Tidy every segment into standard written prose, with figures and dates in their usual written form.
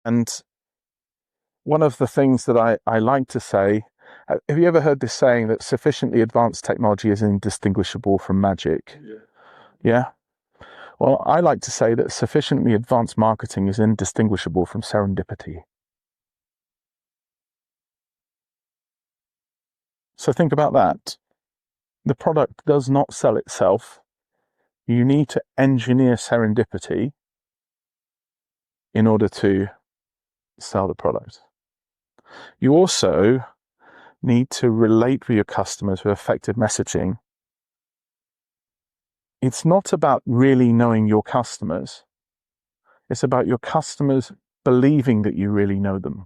And one of the things that I like to say, have you ever heard this saying that sufficiently advanced technology is indistinguishable from magic? Yeah? Well, I like to say that sufficiently advanced marketing is indistinguishable from serendipity. So think about that. The product does not sell itself. You need to engineer serendipity in order to sell the product. You also need to relate with your customers with effective messaging. It's not about really knowing your customers. It's about your customers believing that you really know them.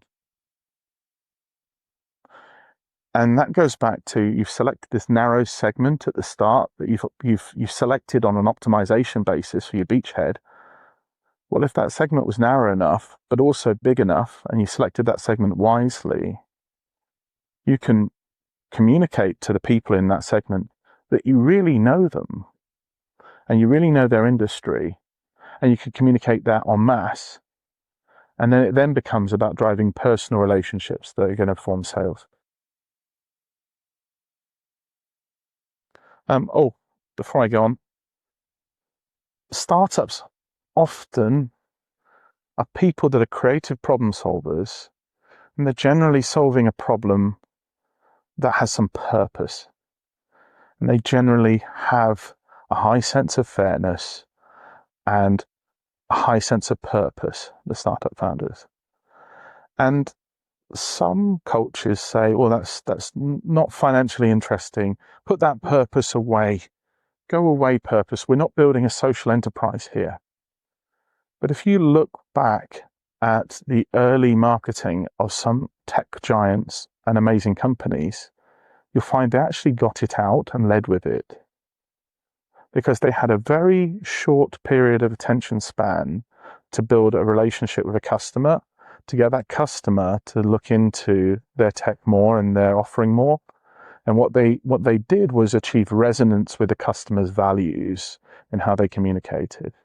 And that goes back to, you've selected this narrow segment at the start that you've selected on an optimization basis for your beachhead. Well, if that segment was narrow enough, but also big enough, and you selected that segment wisely, you can communicate to the people in that segment that you really know them and you really know their industry, and you can communicate that en masse. And then it then becomes about driving personal relationships that are going to form sales. Before I go on, startups often are people that are creative problem solvers, and they're generally solving a problem that has some purpose. And they generally have a high sense of fairness and a high sense of purpose, the startup founders. And some coaches say, well, that's not financially interesting. Put that purpose away. Go away, purpose. We're not building a social enterprise here. But if you look back at the early marketing of some tech giants and amazing companies, you'll find they actually got it out and led with it, because they had a very short period of attention span to build a relationship with a customer, to get that customer to look into their tech more and their offering more. And what they did was achieve resonance with the customer's values and how they communicated.